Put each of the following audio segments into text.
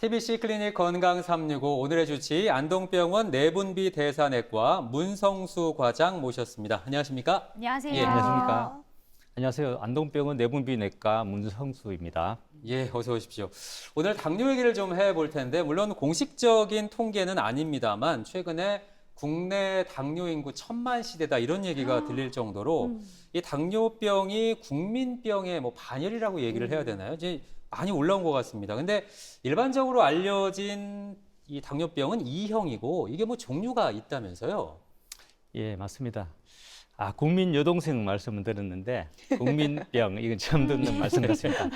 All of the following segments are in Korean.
TBC 클리닉 건강 365 오늘의 주치 안동병원 내분비 대사내과 문성수 과장 모셨습니다. 안녕하십니까? 안녕하세요. 예, 안녕하십니까? 안녕하세요. 안동병원 내분비내과 문성수입니다. 예, 어서 오십시오. 오늘 당뇨 얘기를 좀 해볼 텐데 물론 공식적인 통계는 아닙니다만 최근에 국내 당뇨 인구 1000만 시대다 이런 얘기가 들릴 정도로 이 당뇨병이 국민병의 뭐 반열이라고 얘기를 해야 되나요? 이제 많이 올라온 것 같습니다. 근데 일반적으로 알려진 이 당뇨병은 2형이고 이게 뭐 종류가 있다면서요? 예, 맞습니다. 국민 여동생 말씀을 들었는데 국민병 이건 처음 듣는 말씀 같습니다.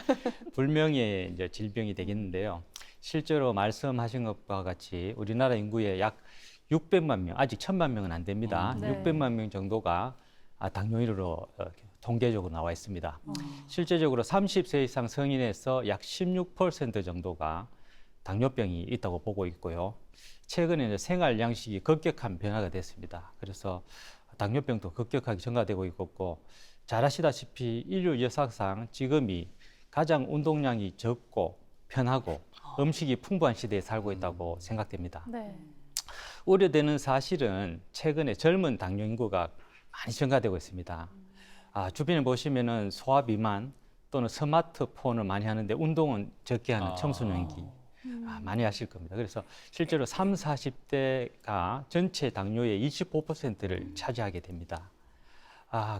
불명의 이제 질병이 되겠는데요. 실제로 말씀하신 것과 같이 우리나라 인구의 약 600만 명, 아직 1000만 명은 안 됩니다. 네. 600만 명 정도가 당뇨인으로 통계적으로 나와 있습니다. 실제적으로 30세 이상 성인에서 약 16% 정도가 당뇨병이 있다고 보고 있고요. 최근에 이제 생활 양식이 급격한 변화가 됐습니다. 그래서 당뇨병도 급격하게 증가되고 있고, 잘 아시다시피 인류 역사상 지금이 가장 운동량이 적고 편하고 음식이 풍부한 시대에 살고 있다고 생각됩니다. 네. 우려되는 사실은 최근에 젊은 당뇨 인구가 많이 증가되고 있습니다. 주변에 보시면은 소아 비만 또는 스마트폰을 많이 하는데 운동은 적게 하는 청소년기 많이 하실 겁니다. 그래서 실제로 30, 40대가 전체 당뇨의 25%를 차지하게 됩니다.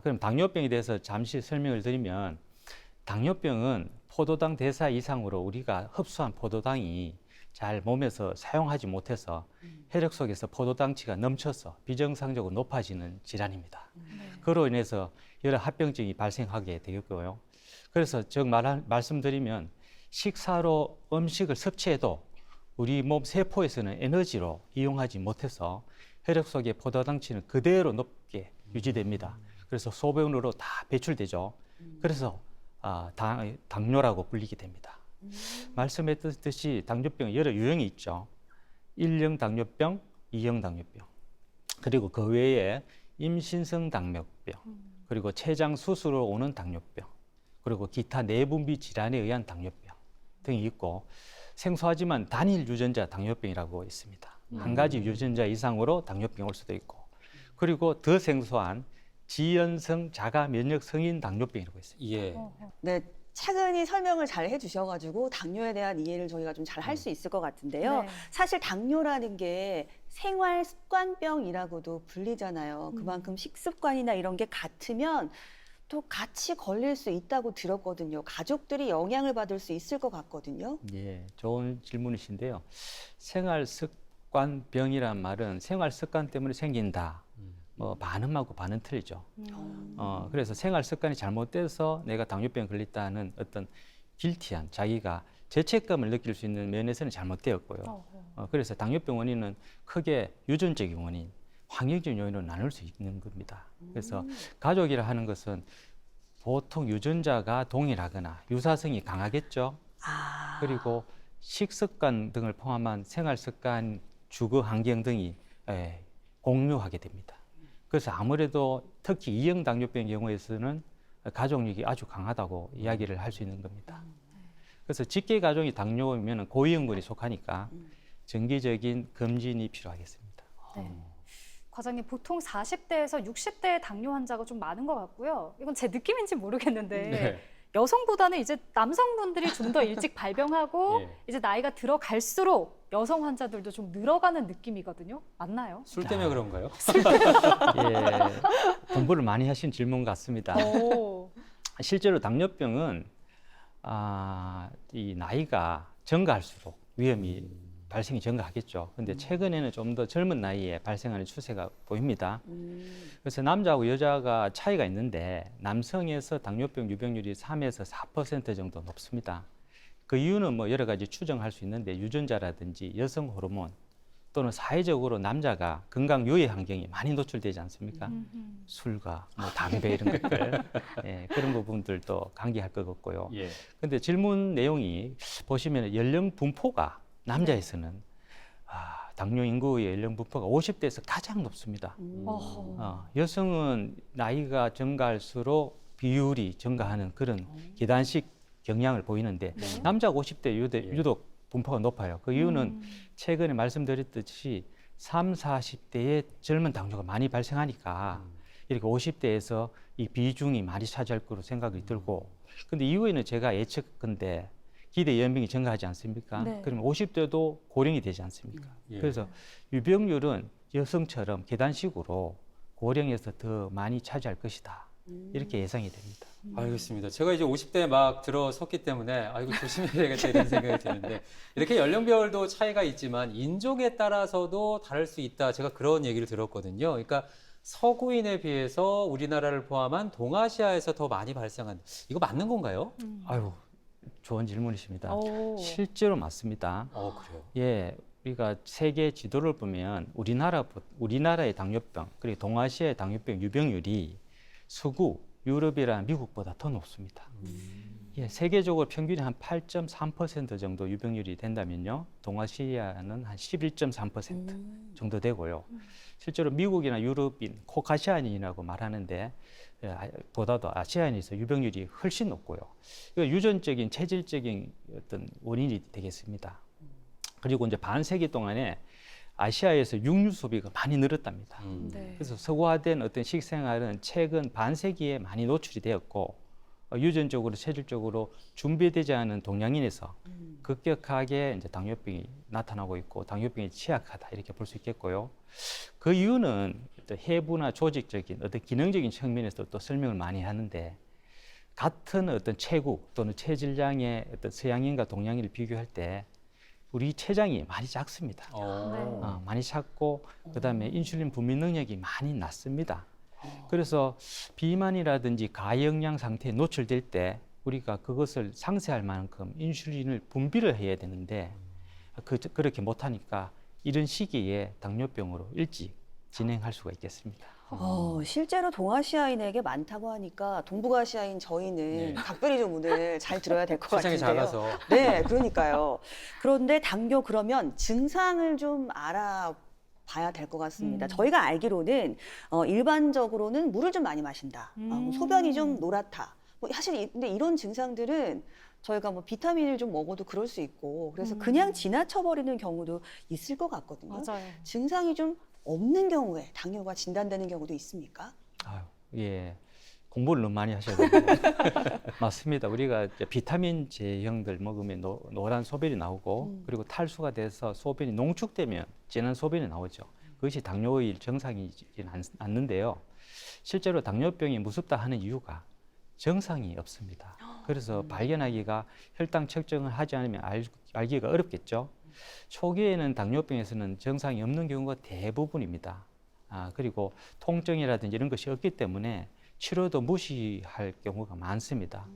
그럼 당뇨병에 대해서 잠시 설명을 드리면 당뇨병은 포도당 대사 이상으로 우리가 흡수한 포도당이 잘 몸에서 사용하지 못해서 혈액 속에서 포도당치가 넘쳐서 비정상적으로 높아지는 질환입니다. 그로 인해서 여러 합병증이 발생하게 되겠고요. 그래서 말씀드리면 식사로 음식을 섭취해도 우리 몸 세포에서는 에너지로 이용하지 못해서 혈액 속의 포도당치는 그대로 높게 유지됩니다. 그래서 소변으로 다 배출되죠. 그래서 당뇨라고 불리게 됩니다. 말씀했듯이 당뇨병 여러 유형이 있죠. 1형 당뇨병, 2형 당뇨병, 그리고 그 외에 임신성 당뇨병, 그리고 췌장 수술로 오는 당뇨병, 그리고 기타 내분비 질환에 의한 당뇨병 등이 있고, 생소하지만 단일 유전자 당뇨병이라고 있습니다. 한 가지 유전자 이상으로 당뇨병이 올 수도 있고, 그리고 더 생소한 지연성 자가 면역 성인 당뇨병이라고 있습니다. 예. 네, 차근히 설명을 잘 해주셔가지고 당뇨에 대한 이해를 저희가 좀 잘 할 수 있을 것 같은데요. 네. 사실 당뇨라는 게 생활 습관병이라고도 불리잖아요. 그만큼 식습관이나 이런 게 같으면 또 같이 걸릴 수 있다고 들었거든요. 가족들이 영향을 받을 수 있을 것 같거든요. 예, 좋은 질문이신데요. 생활 습관병이란 말은 생활 습관 때문에 생긴다. 반응하고 반응 틀리죠. 그래서 생활 습관이 잘못돼서 내가 당뇨병에 걸렸다는 어떤 길티한 자기가 죄책감을 느낄 수 있는 면에서는 잘못되었고요. 그래서 당뇨병 원인은 크게 유전적인 원인, 환경적인 요인으로 나눌 수 있는 겁니다. 그래서 가족이라 하는 것은 보통 유전자가 동일하거나 유사성이 강하겠죠. 그리고 식습관 등을 포함한 생활 습관, 주거 환경 등이 공유하게 됩니다. 그래서 아무래도 특히 2형 당뇨병의 경우에서는 가족력이 아주 강하다고 이야기를 할 수 있는 겁니다. 그래서 직계 가족이 당뇨이면 고위험군에 속하니까 정기적인 검진이 필요하겠습니다. 네. 과장님, 보통 40대에서 60대의 당뇨 환자가 좀 많은 것 같고요. 이건 제 느낌인지 모르겠는데 네. 여성보다는 이제 남성분들이 좀 더 일찍 발병하고 예. 이제 나이가 들어갈수록 여성 환자들도 좀 늘어가는 느낌이거든요. 맞나요? 술 때문에 그런가요? 예, 공부를 많이 하신 질문 같습니다. 오. 실제로 당뇨병은 이 나이가 증가할수록 위험이 발생이 증가하겠죠. 근데 최근에는 좀 더 젊은 나이에 발생하는 추세가 보입니다. 그래서 남자하고 여자가 차이가 있는데 남성에서 당뇨병 유병률이 3에서 4% 정도 높습니다. 그 이유는 뭐 여러 가지 추정할 수 있는데 유전자라든지 여성 호르몬 또는 사회적으로 남자가 건강 유해 환경이 많이 노출되지 않습니까? 술과 뭐 담배 이런 것들 그런 부분들도 관계할 것 같고요. 예. 근데 질문 내용이 보시면 연령 분포가 남자에서는 당뇨 인구의 연령 분포가 50대에서 가장 높습니다. 여성은 나이가 증가할수록 비율이 증가하는 그런 계단식 경향을 보이는데 남자가 50대 유독 분포가 높아요. 그 이유는 최근에 말씀드렸듯이 30, 40대의 젊은 당뇨가 많이 발생하니까 이렇게 50대에서 이 비중이 많이 차지할 거로 생각이 들고, 근데 이후에는 제가 예측컨대 기대 연령이 증가하지 않습니까? 네. 그러면 50대도 고령이 되지 않습니까? 예. 그래서 유병률은 여성처럼 계단식으로 고령에서 더 많이 차지할 것이다. 이렇게 예상이 됩니다. 알겠습니다. 제가 이제 50대에 막 들어섰기 때문에 아 이거 조심해야 되겠다 이런 생각이 드는데 이렇게 연령별도 차이가 있지만 인종에 따라서도 다를 수 있다. 제가 그런 얘기를 들었거든요. 그러니까 서구인에 비해서 우리나라를 포함한 동아시아에서 더 많이 발생한 이거 맞는 건가요? 아유, 좋은 질문이십니다. 오. 실제로 맞습니다. 그래요. 예, 우리가 세계 지도를 보면 우리나라의 당뇨병 그리고 동아시아의 당뇨병 유병률이 서구, 유럽이랑 미국보다 더 높습니다. 예, 세계적으로 평균이 한 8.3% 정도 유병률이 된다면요, 동아시아는 한 11.3% 정도 되고요. 실제로 미국이나 유럽인, 코카시아닌이라고 말하는데 보다도 아시아인에서 유병률이 훨씬 높고요. 이거 유전적인, 체질적인 어떤 원인이 되겠습니다. 그리고 이제 반세기 동안에 아시아에서 육류 소비가 많이 늘었답니다. 네. 그래서 서구화된 어떤 식생활은 최근 반세기에 많이 노출이 되었고, 유전적으로, 체질적으로 준비되지 않은 동양인에서 급격하게 이제 당뇨병이 나타나고 있고 당뇨병이 취약하다 이렇게 볼 수 있겠고요. 그 이유는 어떤 해부나 조직적인 어떤 기능적인 측면에서 또 설명을 많이 하는데, 같은 어떤 체구 또는 체질량의 어떤 서양인과 동양인을 비교할 때 우리 췌장이 많이 작습니다. 많이 작고 그다음에 인슐린 분비 능력이 많이 낮습니다. 그래서 비만이라든지 가영양 상태에 노출될 때 우리가 그것을 상쇄할 만큼 인슐린을 분비를 해야 되는데 그렇게 못하니까 이런 시기에 당뇨병으로 일찍 진행할 수가 있겠습니다. 실제로 동아시아인에게 많다고 하니까 동북아시아인 저희는 네. 각별히 좀 오늘 잘 들어야 될 것 시장이 같은데요. 작아서. 네, 그러니까요. 그런데 당뇨 그러면 증상을 좀 알아봐야 될 것 같습니다. 저희가 알기로는 일반적으로는 물을 좀 많이 마신다. 소변이 좀 노랗다. 뭐 사실 근데 이런 증상들은 저희가 뭐 비타민을 좀 먹어도 그럴 수 있고 그래서 그냥 지나쳐버리는 경우도 있을 것 같거든요. 맞아요. 증상이 좀 없는 경우에 당뇨가 진단되는 경우도 있습니까? 아유, 예. 공부를 너무 많이 하셔야 됩니다. 맞습니다. 우리가 이제 비타민 제형들 먹으면 노란 소변이 나오고 그리고 탈수가 돼서 소변이 농축되면 진한 소변이 나오죠. 그것이 당뇨의 정상이지는 않는데요. 실제로 당뇨병이 무섭다 하는 이유가 정상이 없습니다. 그래서 발견하기가 혈당 측정을 하지 않으면 알기가 어렵겠죠. 초기에는 당뇨병에서는 정상이 없는 경우가 대부분입니다. 그리고 통증이라든지 이런 것이 없기 때문에 치료도 무시할 경우가 많습니다.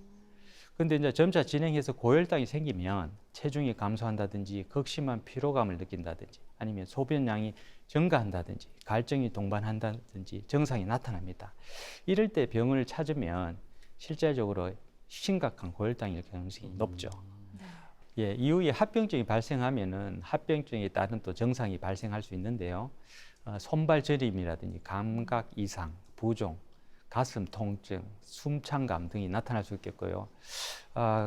그런데 이제 점차 진행해서 고혈당이 생기면 체중이 감소한다든지 극심한 피로감을 느낀다든지 아니면 소변량이 증가한다든지 갈증이 동반한다든지 증상이 나타납니다. 이럴 때 병을 찾으면 실제적으로 심각한 고혈당일 가능성이 높죠. 예, 이후에 합병증이 발생하면은 합병증에 따른 또 정상이 발생할 수 있는데요. 손발 저림이라든지 감각 이상, 부종, 가슴 통증, 숨찬감 등이 나타날 수 있겠고요.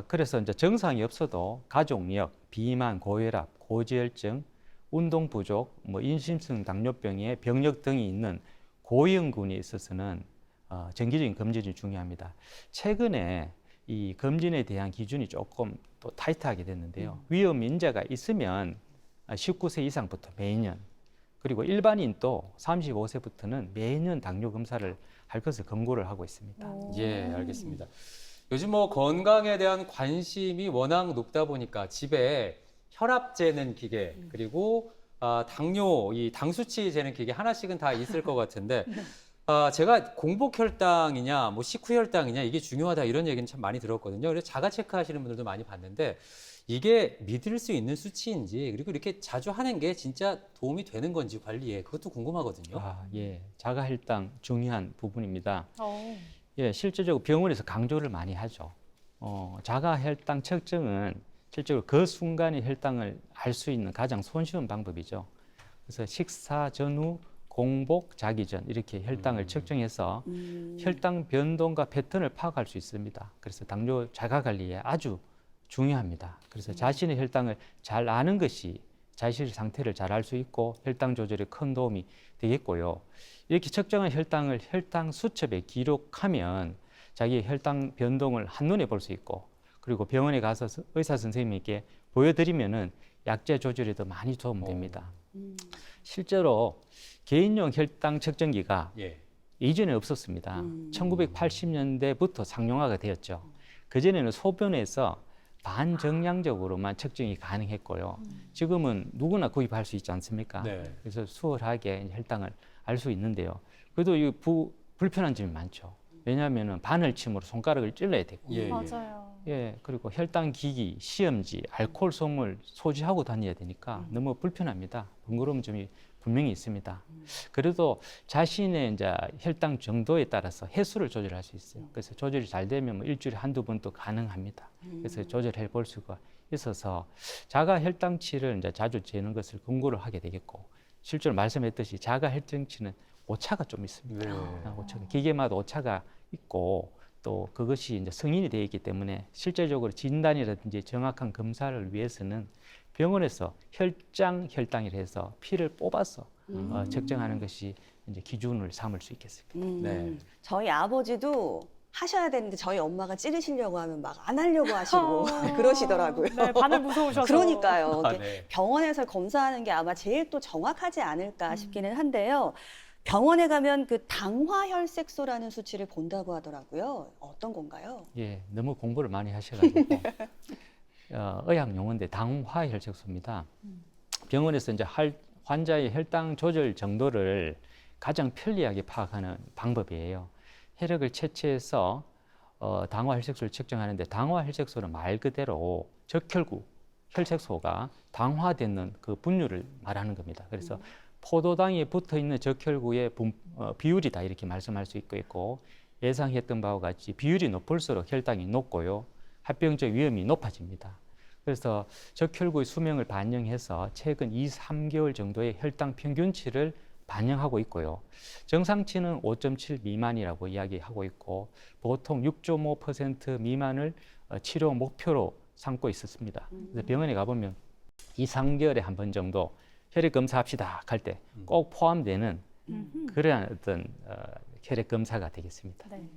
그래서 이제 정상이 없어도 가족력, 비만, 고혈압, 고지혈증, 운동 부족, 뭐 인심성 당뇨병의 병력 등이 있는 고위험군에 있어서는 정기적인 검진이 중요합니다. 최근에 이 검진에 대한 기준이 조금 또 타이트하게 됐는데요. 위험 인자가 있으면 19세 이상부터 매년, 그리고 일반인도 35세부터는 매년 당뇨 검사를 할 것을 권고를 하고 있습니다. 예, 알겠습니다. 요즘 뭐 건강에 대한 관심이 워낙 높다 보니까 집에 혈압 재는 기계 그리고 당뇨, 이 당 수치 재는 기계 하나씩은 다 있을 것 같은데 제가 공복 혈당이냐, 뭐 식후 혈당이냐 이게 중요하다 이런 얘기는 참 많이 들었거든요. 그래서 자가 체크하시는 분들도 많이 봤는데 이게 믿을 수 있는 수치인지 그리고 이렇게 자주 하는 게 진짜 도움이 되는 건지 관리에 그것도 궁금하거든요. 예, 자가 혈당 중요한 부분입니다. 예, 실제적으로 병원에서 강조를 많이 하죠. 자가 혈당 측정은 실제로 그 순간의 혈당을 알 수 있는 가장 손쉬운 방법이죠. 그래서 식사 전후, 공복, 자기 전 이렇게 혈당을 측정해서 혈당 변동과 패턴을 파악할 수 있습니다. 그래서 당뇨 자가 관리에 아주 중요합니다. 그래서 자신의 혈당을 잘 아는 것이 자신의 상태를 잘 알 수 있고 혈당 조절에 큰 도움이 되겠고요. 이렇게 측정한 혈당을 혈당 수첩에 기록하면 자기의 혈당 변동을 한눈에 볼 수 있고 그리고 병원에 가서 의사 선생님에게 보여드리면은 약제 조절에도 많이 도움됩니다. 실제로 개인용 혈당 측정기가 예. 이전에 없었습니다. 1980년대부터 상용화가 되었죠. 그전에는 소변에서 반정량적으로만 측정이 가능했고요. 지금은 누구나 구입할 수 있지 않습니까? 네. 그래서 수월하게 혈당을 알 수 있는데요. 그래도 이 불편한 점이 많죠. 왜냐하면 바늘침으로 손가락을 찔러야 되고, 예. 맞아요. 예, 그리고 혈당 기기, 시험지, 알코올 솜을 소지하고 다녀야 되니까 너무 불편합니다. 번거로운 점이 분명히 있습니다. 그래도 자신의 이제 혈당 정도에 따라서 횟수를 조절할 수 있어요. 그래서 조절이 잘 되면 뭐 일주일에 한두 번도 가능합니다. 그래서 조절해 볼 수가 있어서 자가 혈당치를 이제 자주 재는 것을 권고를 하게 되겠고, 실제로 말씀했듯이 자가 혈당치는 오차가 좀 있습니다. 네. 오차가, 기계마다 오차가 있고 또 그것이 이제 승인이 되어 있기 때문에 실제적으로 진단이라든지 정확한 검사를 위해서는 병원에서 혈당이라 해서 피를 뽑아서 측정하는 것이 이제 기준을 삼을 수 있겠습니다. 네. 저희 아버지도 하셔야 되는데 저희 엄마가 찌르시려고 하면 막 안 하려고 하시고 그러시더라고요. 네, 바늘 무서우셔서. 그러니까요. 아, 이게 네. 병원에서 검사하는 게 아마 제일 또 정확하지 않을까 싶기는 한데요. 병원에 가면 그 당화혈색소라는 수치를 본다고 하더라고요. 어떤 건가요? 예, 너무 공부를 많이 하셔가지고 의학 용어인데 당화혈색소입니다. 병원에서 이제 환자의 혈당 조절 정도를 가장 편리하게 파악하는 방법이에요. 혈액을 채취해서 당화혈색소를 측정하는데 당화혈색소는 말 그대로 적혈구 혈색소가 당화되는 그 분류를 말하는 겁니다. 그래서 포도당에 붙어 있는 적혈구의 비율이다 이렇게 말씀할 수 있고 예상했던 바와 같이 비율이 높을수록 혈당이 높고요. 합병증 위험이 높아집니다. 그래서 적혈구의 수명을 반영해서 최근 2, 3개월 정도의 혈당 평균치를 반영하고 있고요. 정상치는 5.7 미만이라고 이야기하고 있고 보통 6.5% 미만을 치료 목표로 삼고 있었습니다. 그래서 병원에 가보면 2, 3개월에 한 번 정도 혈액 검사합시다 할 때 꼭 포함되는 그러한 어떤 혈액 검사가 되겠습니다. 네.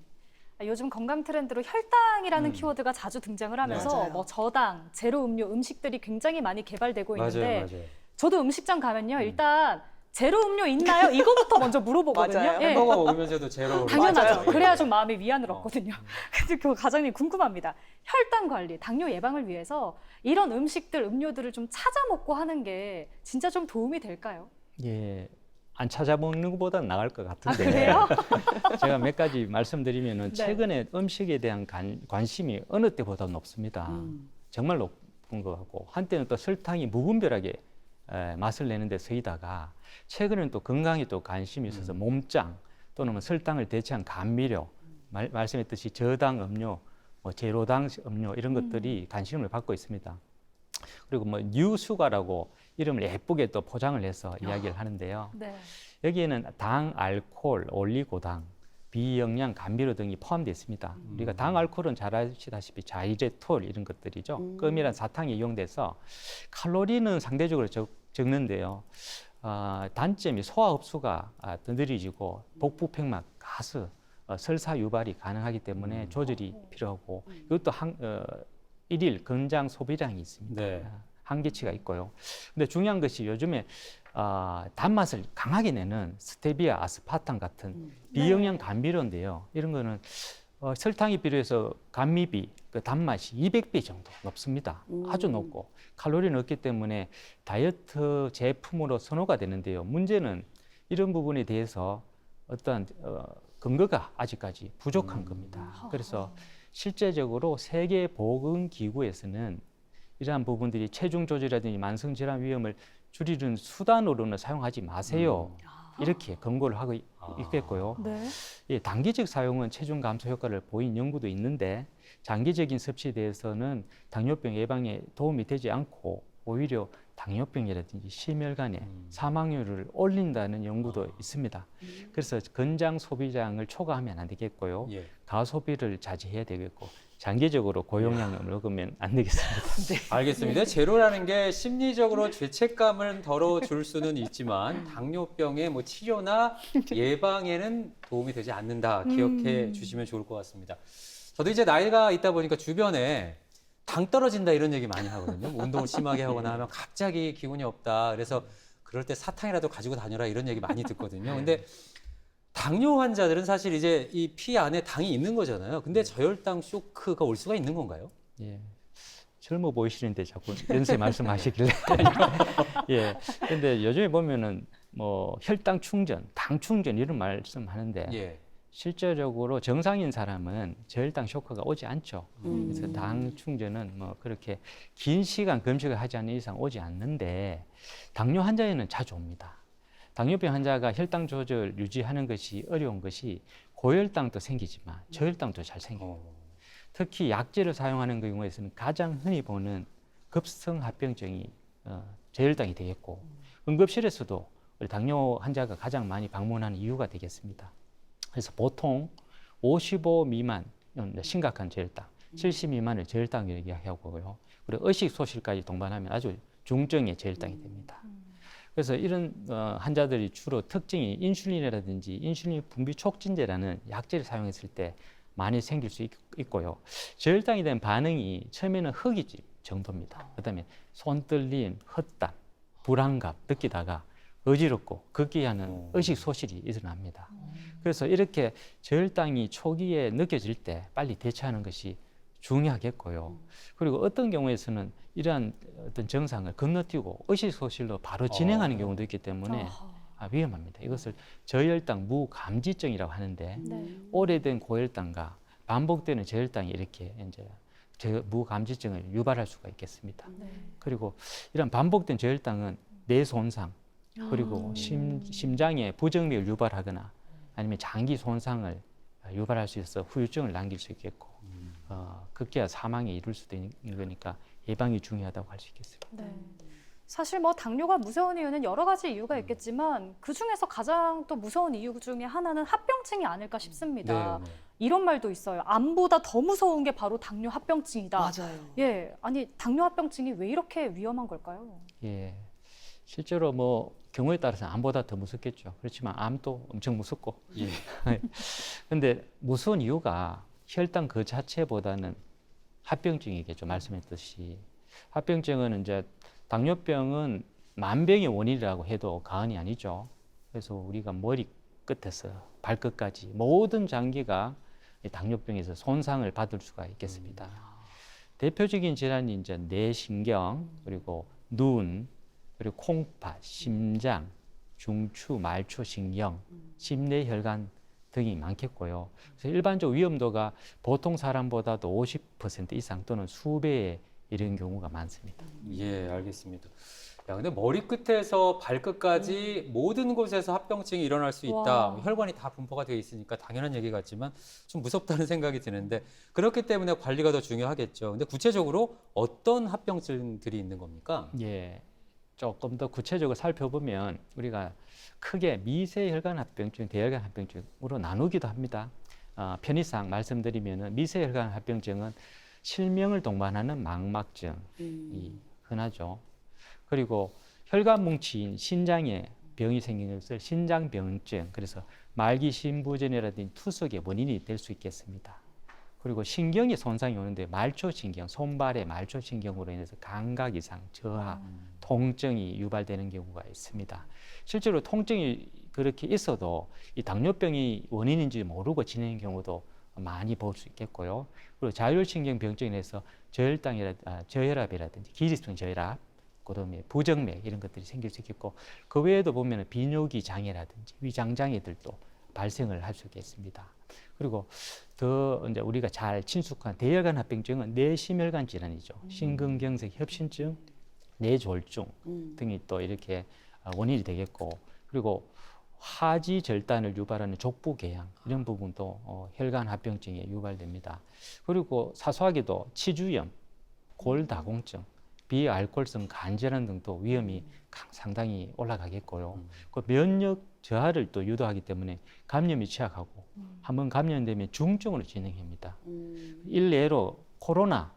요즘 건강 트렌드로 혈당이라는 키워드가 자주 등장을 하면서 맞아요. 뭐 저당, 제로 음료, 음식들이 굉장히 많이 개발되고 있는데 맞아요. 저도 음식점 가면요. 일단 제로 음료 있나요? 이거부터 먼저 물어보거든요. 맞아요. 예. 햄버거 먹으면서도 제로. 당연하죠. 맞아요. 그래야 좀 마음의 위안을 얻거든요. 근데 그 과장님 궁금합니다. 혈당 관리, 당뇨 예방을 위해서 이런 음식들, 음료들을 좀 찾아 먹고 하는 게 진짜 좀 도움이 될까요? 예, 안 찾아먹는 것보다는 나을 것 같은데 그래요? 제가 몇 가지 말씀드리면은 네. 최근에 음식에 대한 관심이 어느 때보다 높습니다. 정말 높은 것 같고 한때는 또 설탕이 무분별하게 맛을 내는 데 쓰이다가 최근에는 또 건강에 또 관심이 있어서 몸짱 또는 뭐 설탕을 대체한 감미료 말씀했듯이 저당 음료, 뭐 제로당 음료 이런 것들이 관심을 받고 있습니다. 그리고 뭐 뉴슈가라고 이름을 예쁘게 또 포장을 해서 이야기를 하는데요. 네. 여기에는 당, 알코올, 올리고당, 비영양, 감미료 등이 포함되어 있습니다. 우리가 당, 알코올은 잘 아시다시피 자이레톨 이런 것들이죠. 껌이란 사탕이 이용돼서 칼로리는 상대적으로 적는데요. 단점이 소화 흡수가 더 느려지고 복부 팽막, 가스, 설사 유발이 가능하기 때문에 조절이 필요하고 이것도 일일 건장 소비량이 있습니다. 네. 한계치가 있고요. 근데 중요한 것이 요즘에 단맛을 강하게 내는 스테비아, 아스파탐 같은 비영양 감미료인데요. 이런 거는 설탕이 필요해서 감미비, 그 단맛이 200배 정도 높습니다. 아주 높고 칼로리는 없기 때문에 다이어트 제품으로 선호가 되는데요. 문제는 이런 부분에 대해서 어떠한 근거가 아직까지 부족한 겁니다. 그래서 실제적으로 세계보건기구에서는 이러한 부분들이 체중 조절이라든지 만성질환 위험을 줄이는 수단으로는 사용하지 마세요. 이렇게 권고를 하고 있겠고요. 네. 예, 단기적 사용은 체중 감소 효과를 보인 연구도 있는데 장기적인 섭취에 대해서는 당뇨병 예방에 도움이 되지 않고 오히려 당뇨병이라든지 심혈관의 사망률을 올린다는 연구도 있습니다. 그래서 건장 소비량을 초과하면 안 되겠고요. 예. 가소비를 자제해야 되겠고 장기적으로 고용량을 먹으면 안 되겠습니다. 알겠습니다. 제로라는 게 심리적으로 죄책감을 덜어줄 수는 있지만 당뇨병의 뭐 치료나 예방에는 도움이 되지 않는다. 기억해 주시면 좋을 것 같습니다. 저도 이제 나이가 있다 보니까 주변에 당 떨어진다 이런 얘기 많이 하거든요. 운동을 심하게 하거나 하면 갑자기 기운이 없다. 그래서 그럴 때 사탕이라도 가지고 다녀라 이런 얘기 많이 듣거든요. 근데 당뇨 환자들은 사실 이제 이 피 안에 당이 있는 거잖아요. 근데 저혈당 쇼크가 올 수가 있는 건가요? 예. 젊어 보이시는데 자꾸 연세 말씀하시길래. 예. 근데 요즘에 보면은 뭐 혈당 충전, 당 충전 이런 말씀하는데 예. 실제적으로 정상인 사람은 저혈당 쇼크가 오지 않죠. 그래서 당 충전은 뭐 그렇게 긴 시간 금식을 하지 않는 이상 오지 않는데 당뇨 환자에는 자주 옵니다. 당뇨병 환자가 혈당 조절 유지하는 것이 어려운 것이 고혈당도 생기지만 저혈당도 잘 생겨요. 특히 약제를 사용하는 경우에서는 가장 흔히 보는 급성합병증이 저혈당이 되겠고 응급실에서도 우리 당뇨 환자가 가장 많이 방문하는 이유가 되겠습니다. 그래서 보통 55 미만 심각한 저혈당, 70 미만을 저혈당이라고 얘기하고요. 그리고 의식 소실까지 동반하면 아주 중증의 저혈당이 됩니다. 그래서 이런 환자들이 주로 특징이 인슐린이라든지 인슐린 분비 촉진제라는 약제를 사용했을 때 많이 생길 수 있고요. 저혈당이 된 반응이 처음에는 허기짐 정도입니다. 그다음에 손떨림, 헛담, 불안감 느끼다가 어지럽고 극기하는 의식 소실이 일어납니다. 그래서 이렇게 저혈당이 초기에 느껴질 때 빨리 대처하는 것이 중요하겠고요. 그리고 어떤 경우에서는 이러한 어떤 증상을 건너뛰고 의식소실로 바로 진행하는 경우도 있기 때문에 위험합니다. 이것을 저혈당 무감지증이라고 하는데 오래된 고혈당과 반복되는 저혈당이 이렇게 이제 무감지증을 유발할 수가 있겠습니다. 그리고 이런 반복된 저혈당은 뇌 손상 그리고 심장에 부정맥을 유발하거나 아니면 장기 손상을 유발할 수 있어 후유증을 남길 수 있겠고 급기야 사망에 이를 수도 있는 거니까 예방이 중요하다고 할 수 있겠습니다. 네. 사실 뭐 당뇨가 무서운 이유는 여러 가지 이유가 있겠지만 그 중에서 가장 또 무서운 이유 중에 하나는 합병증이 아닐까 싶습니다. 네. 이런 말도 있어요. 암보다 더 무서운 게 바로 당뇨 합병증이다. 맞아요. 예, 아니 당뇨 합병증이 왜 이렇게 위험한 걸까요? 예, 실제로 뭐 경우에 따라서 암보다 더 무섭겠죠. 그렇지만 암도 엄청 무섭고. 예. 근데 무서운 이유가 혈당 그 자체보다는 합병증이겠죠. 말씀했듯이 합병증은 이제 당뇨병은 만병의 원인이라고 해도 과언이 아니죠. 그래서 우리가 머리 끝에서 발끝까지 모든 장기가 이 당뇨병에서 손상을 받을 수가 있겠습니다. 대표적인 질환이 이제 뇌신경 그리고 눈 그리고 콩팥, 심장, 중추, 말초신경, 심내혈관 등이 많겠고요. 그래서 일반적 위험도가 보통 사람보다도 50% 이상 또는 수배에 이른 경우가 많습니다. 예, 알겠습니다. 야, 근데 머리끝에서 발끝까지 모든 곳에서 합병증이 일어날 수 있다. 와. 혈관이 다 분포가 되어 있으니까 당연한 얘기 같지만 좀 무섭다는 생각이 드는데 그렇기 때문에 관리가 더 중요하겠죠. 근데 구체적으로 어떤 합병증들이 있는 겁니까? 예, 조금 더 구체적으로 살펴보면 우리가 크게 미세혈관 합병증, 대혈관 합병증으로 나누기도 합니다. 편의상 말씀드리면 미세혈관 합병증은 실명을 동반하는 망막증이 흔하죠. 그리고 혈관 뭉치인 신장에 병이 생기는 것을 신장병증, 그래서 말기신부전이라든지 투석의 원인이 될 수 있겠습니다. 그리고 신경이 손상이 오는데 말초신경, 손발의 말초신경으로 인해서 감각 이상, 저하, 통증이 유발되는 경우가 있습니다. 실제로 통증이 그렇게 있어도 이 당뇨병이 원인인지 모르고 지내는 경우도 많이 볼 수 있겠고요. 그리고 자율신경병증에서 저혈압이라든지 기립성 저혈압, 그다음에 부정맥 이런 것들이 생길 수 있겠고 그 외에도 보면 비뇨기 장애라든지 위장 장애들도 발생을 할 수 있겠습니다. 그리고 더 이제 우리가 잘 친숙한 대혈관 합병증은 뇌심혈관 질환이죠. 심근경색 협심증, 뇌졸중 등이 또 이렇게 원인이 되겠고 그리고 하지 절단을 유발하는 족부궤양 이런 부분도 혈관 합병증에 유발됩니다. 그리고 사소하게도 치주염, 골다공증, 비알코올성 간질환 등도 위험이 상당히 올라가겠고요. 그 면역 저하를 또 유도하기 때문에 감염이 취약하고 한번 감염되면 중증으로 진행합니다. 일례로 코로나,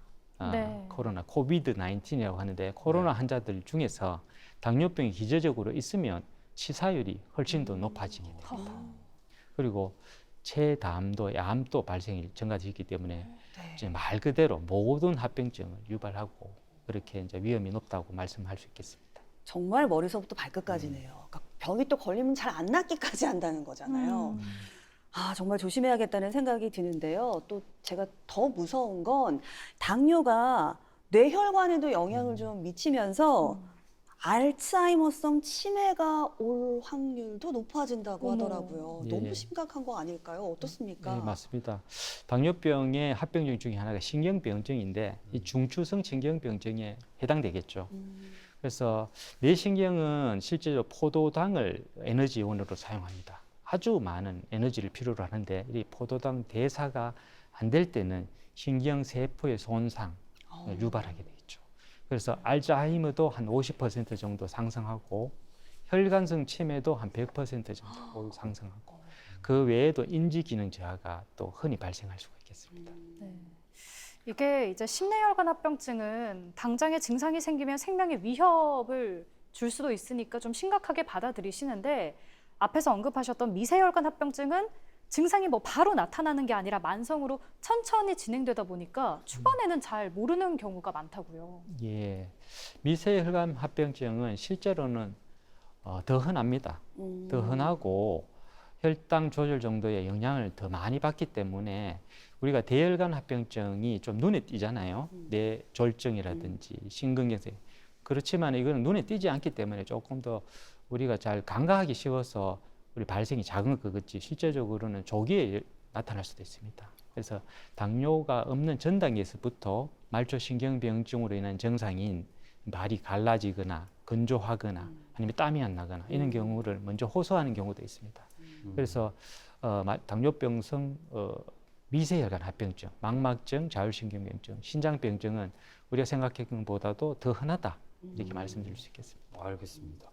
네. 코로나 코비드-19이라고 하는데 코로나 환자들 중에서 당뇨병이 기저적으로 있으면 치사율이 훨씬 더 높아지게 됩니다. 그리고 체담도 암도 발생이 증가되기 때문에 네. 이제 말 그대로 모든 합병증을 유발하고 그렇게 이제 위험이 높다고 말씀할 수 있겠습니다. 정말 머리서부터 발끝까지네요. 그러니까 병이 또 걸리면 잘 안 낫기까지 한다는 거잖아요. 아, 정말 조심해야겠다는 생각이 드는데요. 또 제가 더 무서운 건 당뇨가 뇌혈관에도 영향을 좀 미치면서 알츠하이머성 치매가 올 확률도 높아진다고 어머. 하더라고요. 예, 너무 예. 심각한 거 아닐까요? 어떻습니까? 네, 맞습니다. 당뇨병의 합병증 중에 하나가 신경병증인데 이 중추성 신경병증에 해당되겠죠. 그래서 뇌신경은 실제로 포도당을 에너지원으로 사용합니다. 아주 많은 에너지를 필요로 하는데 이 포도당 대사가 안 될 때는 신경세포의 손상을 유발하게 되겠죠. 그래서 알츠하이머도 한 50% 정도 상승하고 혈관성 치매도 한 100% 정도 상승하고 그 외에도 인지기능 저하가 또 흔히 발생할 수가 있겠습니다. 네. 이게 이제 심내혈관 합병증은 당장의 증상이 생기면 생명에 위협을 줄 수도 있으니까 좀 심각하게 받아들이시는데 앞에서 언급하셨던 미세혈관 합병증은 증상이 뭐 바로 나타나는 게 아니라 만성으로 천천히 진행되다 보니까 초반에는 잘 모르는 경우가 많다고요. 예, 미세혈관 합병증은 실제로는 더 흔합니다. 더 흔하고 혈당 조절 정도의 영향을 더 많이 받기 때문에 우리가 대혈관 합병증이 좀 눈에 띄잖아요. 뇌졸중이라든지 심근경색. 그렇지만 이거는 눈에 띄지 않기 때문에 조금 더 우리가 잘 간과하기 쉬워서 우리 발생이 작은 거겠지 실제적으로는 조기에 나타날 수도 있습니다. 그래서 당뇨가 없는 전 단계에서부터 말초신경병증으로 인한 증상인 말이 갈라지거나 건조하거나 아니면 땀이 안 나거나 이런 경우를 먼저 호소하는 경우도 있습니다. 그래서 당뇨병성 미세혈관 합병증, 망막증, 자율신경병증, 신장병증은 우리가 생각했던 것보다도 더 흔하다 이렇게 말씀드릴 수 있겠습니다. 알겠습니다.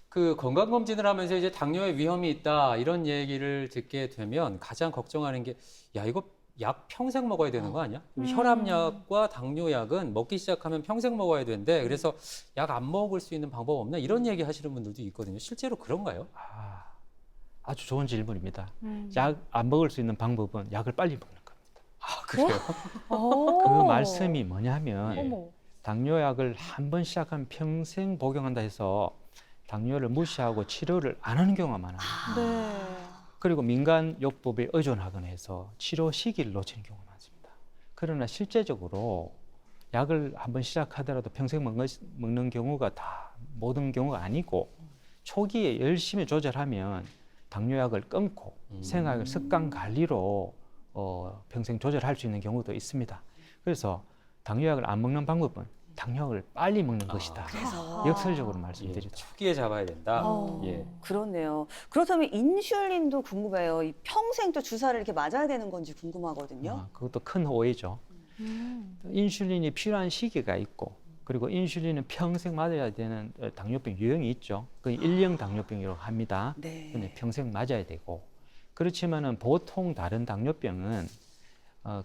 그 건강검진을 하면서 이제 당뇨의 위험이 있다 이런 얘기를 듣게 되면 가장 걱정하는 게 야 이거 약 평생 먹어야 되는 거 아니야? 혈압약과 당뇨약은 먹기 시작하면 평생 먹어야 되는데 그래서 약 안 먹을 수 있는 방법 없나 이런 얘기 하시는 분들도 있거든요. 실제로 그런가요? 아주 좋은 질문입니다. 약 안 먹을 수 있는 방법은 약을 빨리 먹는 겁니다. 아 그래요? 그 말씀이 뭐냐면 어머. 당뇨약을 한 번 시작하면 평생 복용한다 해서 당뇨를 무시하고 치료를 안 하는 경우가 많아요. 네. 그리고 민간요법에 의존하거나 해서 치료 시기를 놓치는 경우가 많습니다. 그러나 실제적으로 약을 한 번 시작하더라도 평생 먹는 경우가 다 모든 경우가 아니고 초기에 열심히 조절하면 당뇨약을 끊고 생활 습관 관리로 평생 조절할 수 있는 경우도 있습니다. 그래서 당뇨약을 안 먹는 방법은 당뇨약을 빨리 먹는 것이다. 그래서 역설적으로 예, 말씀드리죠. 초기에 잡아야 된다. 예. 그렇네요. 그렇다면 인슐린도 궁금해요. 이 평생 또 주사를 이렇게 맞아야 되는 건지 궁금하거든요. 그것도 큰 오해죠. 인슐린이 필요한 시기가 있고 그리고 인슐린은 평생 맞아야 되는 당뇨병 유형이 있죠. 그 1형 당뇨병이라고 합니다. 네. 근데 평생 맞아야 되고 그렇지만은 보통 다른 당뇨병은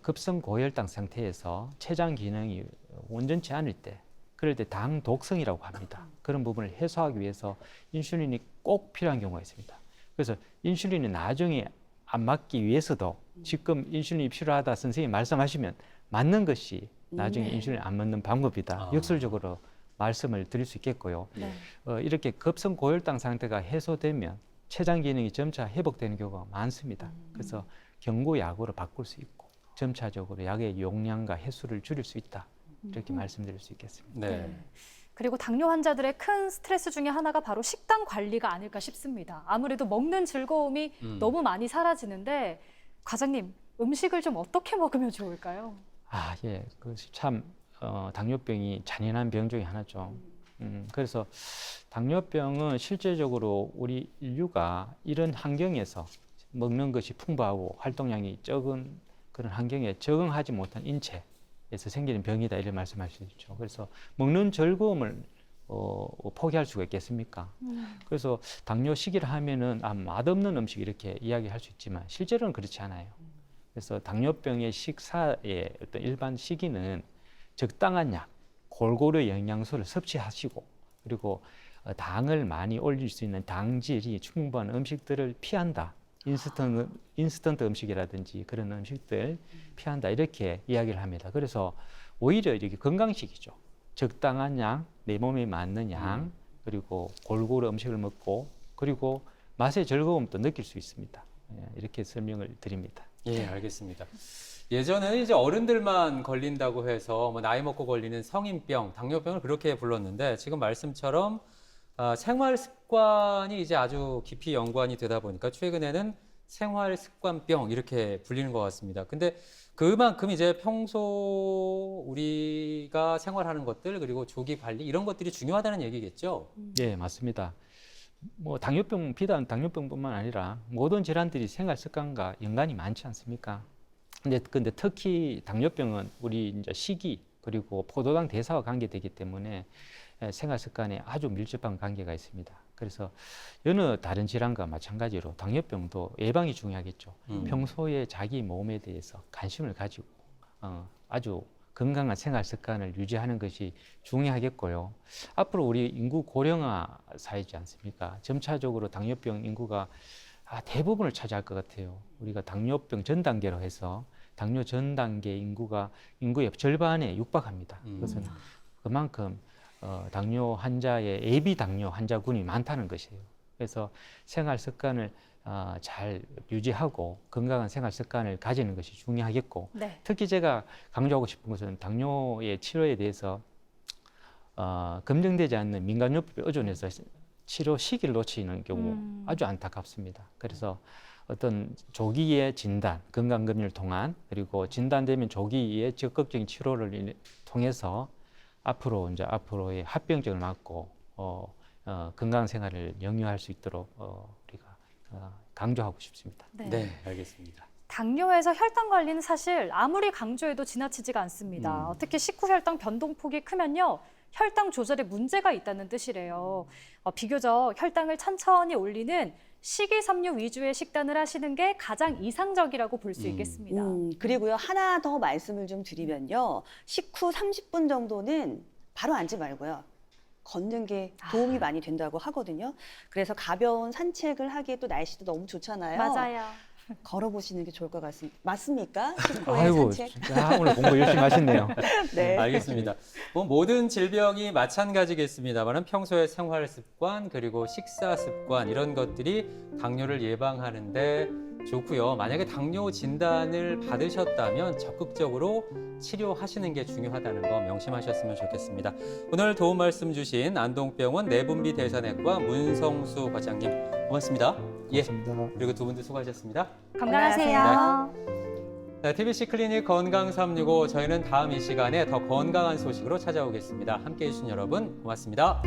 급성 고혈당 상태에서 췌장 기능이 온전치 않을 때 그럴 때 당 독성이라고 합니다. 그런 부분을 해소하기 위해서 인슐린이 꼭 필요한 경우가 있습니다. 그래서 인슐린이 나중에 안 맞기 위해서도 지금 인슐린이 필요하다 선생님이 말씀하시면 맞는 것이 나중에 인슐린 안 맞는 방법이다. 역설적으로 말씀을 드릴 수 있겠고요. 네. 이렇게 급성 고혈당 상태가 해소되면 췌장 기능이 점차 회복되는 경우가 많습니다. 그래서 경구약으로 바꿀 수 있고 점차적으로 약의 용량과 횟수를 줄일 수 있다. 이렇게 말씀드릴 수 있겠습니다. 네. 그리고 당뇨 환자들의 큰 스트레스 중에 하나가 바로 식단 관리가 아닐까 싶습니다. 아무래도 먹는 즐거움이 너무 많이 사라지는데 과장님, 음식을 좀 어떻게 먹으면 좋을까요? 예. 그것이 참 당뇨병이 잔인한 병 중에 하나죠. 그래서 당뇨병은 실제적으로 우리 인류가 이런 환경에서 먹는 것이 풍부하고 활동량이 적은 그런 환경에 적응하지 못한 인체에서 생기는 병이다 이렇게 말씀할 수 있죠. 그래서 먹는 즐거움을 포기할 수가 있겠습니까? 그래서 당뇨 시기를 하면은 맛없는 음식 이렇게 이야기할 수 있지만 실제로는 그렇지 않아요. 그래서 당뇨병의 식사의 어떤 일반 시기는 적당한 약, 골고루 영양소를 섭취하시고 그리고 당을 많이 올릴 수 있는 당질이 충분한 음식들을 피한다. 인스턴트 음식이라든지 그런 음식들 피한다. 이렇게 이야기를 합니다. 그래서 오히려 이렇게 건강식이죠. 적당한 양, 내 몸에 맞는 양, 그리고 골고루 음식을 먹고 그리고 맛의 즐거움도 느낄 수 있습니다. 이렇게 설명을 드립니다. 예, 알겠습니다. 예전에는 이제 어른들만 걸린다고 해서 뭐 나이 먹고 걸리는 성인병, 당뇨병을 그렇게 불렀는데 지금 말씀처럼 생활 습관이 이제 아주 깊이 연관이 되다 보니까 최근에는 생활 습관병 이렇게 불리는 것 같습니다. 근데 그만큼 이제 평소 우리가 생활하는 것들 그리고 조기 관리 이런 것들이 중요하다는 얘기겠죠? 네, 맞습니다. 뭐 당뇨병, 비단 당뇨병뿐만 아니라 모든 질환들이 생활 습관과 연관이 많지 않습니까? 근데 특히 당뇨병은 우리 이제 식이 그리고 포도당 대사와 관계되기 때문에 생활 습관에 아주 밀접한 관계가 있습니다. 그래서 여느 다른 질환과 마찬가지로 당뇨병도 예방이 중요하겠죠. 평소에 자기 몸에 대해서 관심을 가지고 아주 건강한 생활 습관을 유지하는 것이 중요하겠고요. 앞으로 우리 인구 고령화 사회지 않습니까? 점차적으로 당뇨병 인구가 대부분을 차지할 것 같아요. 우리가 당뇨병 전 단계로 해서 당뇨 전 단계 인구의 절반에 육박합니다. 그것은 그만큼 당뇨 환자의 예비 당뇨 환자군이 많다는 것이에요. 그래서 생활 습관을 잘 유지하고 건강한 생활 습관을 가지는 것이 중요하겠고 네. 특히 제가 강조하고 싶은 것은 당뇨의 치료에 대해서 검증되지 않는 민간요법에 의존해서 치료 시기를 놓치는 경우 아주 안타깝습니다. 그래서 어떤 조기의 진단, 건강검진을 통한 그리고 진단되면 조기의 적극적인 치료를 통해서 앞으로의 합병증을 막고 건강 생활을 영위할 수 있도록 우리가 강조하고 싶습니다. 네, 알겠습니다. 당뇨에서 혈당 관리는 사실 아무리 강조해도 지나치지가 않습니다. 특히 식후 혈당 변동폭이 크면요. 혈당 조절에 문제가 있다는 뜻이래요. 비교적 혈당을 천천히 올리는 식이섬유 위주의 식단을 하시는 게 가장 이상적이라고 볼 수 있겠습니다. 그리고요, 하나 더 말씀을 좀 드리면요. 식후 30분 정도는 바로 앉지 말고요. 걷는 게 도움이 많이 된다고 하거든요. 그래서 가벼운 산책을 하기에 또 날씨도 너무 좋잖아요. 맞아요. 걸어보시는 게 좋을 것 같습니다. 맞습니까? 식후에 아이고, 산책? 오늘 공부 열심히 하셨네요. 네. 알겠습니다. 뭐 모든 질병이 마찬가지겠습니다만 평소의 생활 습관 그리고 식사 습관 이런 것들이 당뇨를 예방하는데 좋고요. 만약에 당뇨 진단을 받으셨다면 적극적으로 치료하시는 게 중요하다는 거 명심하셨으면 좋겠습니다. 오늘 도움 말씀 주신 안동병원 내분비대사내과 문성수 과장님 고맙습니다. 고맙습니다. 그리고 두 분도 수고하셨습니다. 건강하세요. 네, TBC 클리닉 건강 365 저희는 다음 이 시간에 더 건강한 소식으로 찾아오겠습니다. 함께해 주신 여러분 고맙습니다.